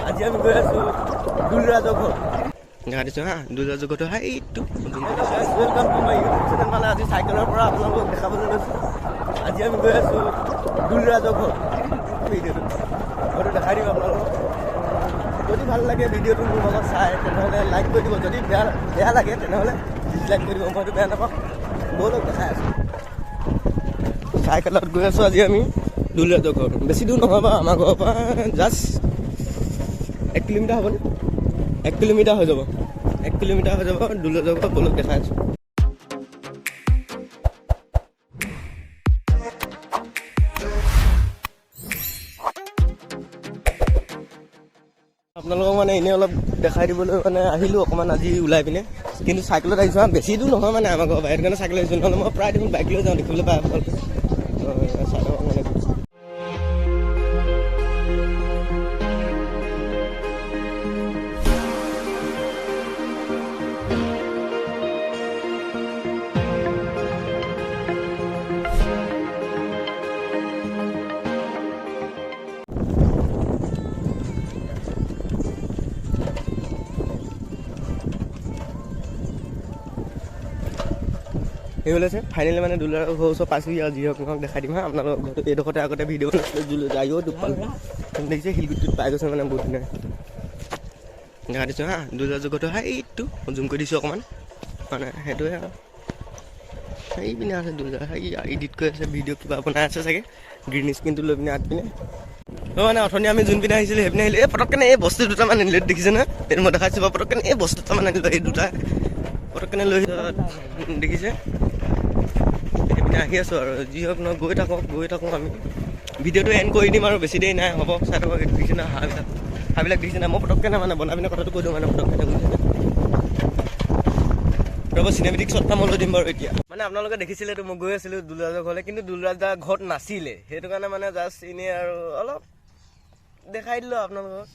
আজি আমি গৈ আছো দুলৰাজৰ ঘৰ দেখা দিছোঁ হা। দুলৰাজৰ ঘৰটো হা এইটো welcome to my YouTube channel. মানে আজি চাইকেলৰ পৰা আপোনালোকক দেখাবলৈ লৈছোঁ। আজি আমি গৈ আছো দুলৰাজৰ ঘৰ। ভিডিঅ'টো ঘৰটো দেখাই দিম আপোনালোকক। যদি ভাল লাগে ভিডিঅ'টো মোৰ লগত চাই তেনেহ'লে লাইক কৰি দিব। যদি বেয়া লাগে তেনেহ'লে ডিছলাইক কৰি দিব। মইতো বেয়া নাপাওঁ। ব'লক দেখাই আছোঁ। চাইকেলত গৈ আছোঁ আজি আমি দুলৰাজৰ ঘৰ। বেছি দূৰ নহয় বাৰু আমাৰ ঘৰৰ পৰা জাষ্ট 1 কিলোমিটাৰ হ'বনে? 1 কিলোমিটাৰ হৈ যাব। 1 কিলোমিটাৰ হৈ যাব দুলৰাজৰ ঘৰ। ব'লক দেখাই আছোঁ। আপোনালোকক মানে এনেই অলপ দেখাই দিবলৈ মানে আহিলোঁ অকণমান আজি ওলাই পিনে। কিন্তু চাইকেলত আহিছোঁ হা। বেছি দূৰ নহয় মানে আমাৰ ঘৰৰ পৰা, সেইটো কাৰণে চাইকেল আহিছোঁ। নহ'লে মই প্ৰায় দেখোন বাইক লৈ যাওঁ, দেখিবলৈ পাই আপোনালোকে। মানে এই ওলাইছে ফাইনেলি মানে দুলৰাজৰ ঘৰৰ ওচৰত পাইছোঁহি আৰু। যি হওক নহওক দেখাই দিম হা আপোনালোকক ঘৰটো। এইডোখৰতে আগতে ভিডিঅ' বনাইছিলোঁ যায়ো দুখ পালোঁ। দেখিছে শিলগুটিত পাই গৈছে মানে বহুত ধুনীয়া দেখা দিছোঁ হা। দুলৰাজৰ ঘৰটো হা এইটো জুম কৰি দিছোঁ অকণমান। মানে সেইটোৱে আৰু সেই পিনে আছে দুলৰাজ। সেই এডিট কৰি আছে ভিডিঅ' কিবা বনাই আছে চাগে। গ্ৰীণ স্ক্ৰীণটো লৈ পিনে আগ পিনে মানে অথনি আমি যোন পিনে আহিছিলোঁ সেইপিনে আহিলোঁ। এই পটককেনে এই বস্তু দুটামান আনিলে দেখিছে নহয়। সেইটো মই দেখাইছোঁ বাৰু। পটককেনে এই বস্তু দুটামান আনিলোঁ। এই দুটা পটককেনে লৈ দেখিছে। সেইপিনে আহি আছোঁ আৰু যি হওক নহয় গৈ থাকোঁ আমি। ভিডিঅ'টো এণ্ড কৰি দিম আৰু বেছি দেৰি নাই হ'ব। চাই থাকক। দেখিছে না হাঁহবিলাক দেখিছে না। মই পটককেনে মানে বনাই পিনে কথাটো কৈ দিওঁ মানে পটককেনে বুজিছে ৰ'ব। চিনেমেটিক শ্বট এটা মই লৈ দিম বাৰু এতিয়া। মানে আপোনালোকে দেখিছিলেতো মই গৈ আছিলোঁ দুলৰাজৰ ঘৰলৈ, কিন্তু দুলৰাজ দা ঘৰত নাছিলে। সেইটো কাৰণে মানে জাষ্ট এনেই আৰু অলপ দেখাই দিলোঁ আপোনালোকক।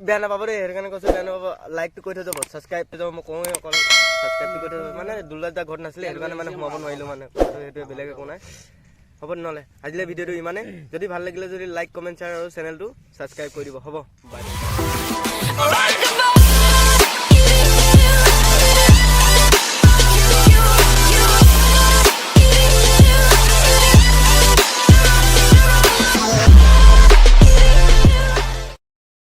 বেয়া নাপাব দেই, সেইটো কাৰণে কৈছোঁ। বেয়া নাপাব। লাইকটো কৰি থৈ যাব, ছাবস্ক্ৰাইব কৰি যাব। মই কওঁৱেই অকল ছাবস্ক্ৰাইবটো কৰি থৈ যাব। মানে দুলৰাজ দা ঘৰত নাছিলে, সেইটো কাৰণে মানে সোমাব নোৱাৰিলোঁ মানে। সেইটোৱে, বেলেগ একো নাই। হ'ব নহ'লে আজিলৈ ভিডিঅ'টো ইমানেই। যদি ভাল লাগিলে যদি লাইক কমেণ্ট শ্বেয়াৰ আৰু চেনেলটো ছাবস্ক্ৰাইব কৰি দিব। হ'ব বাই।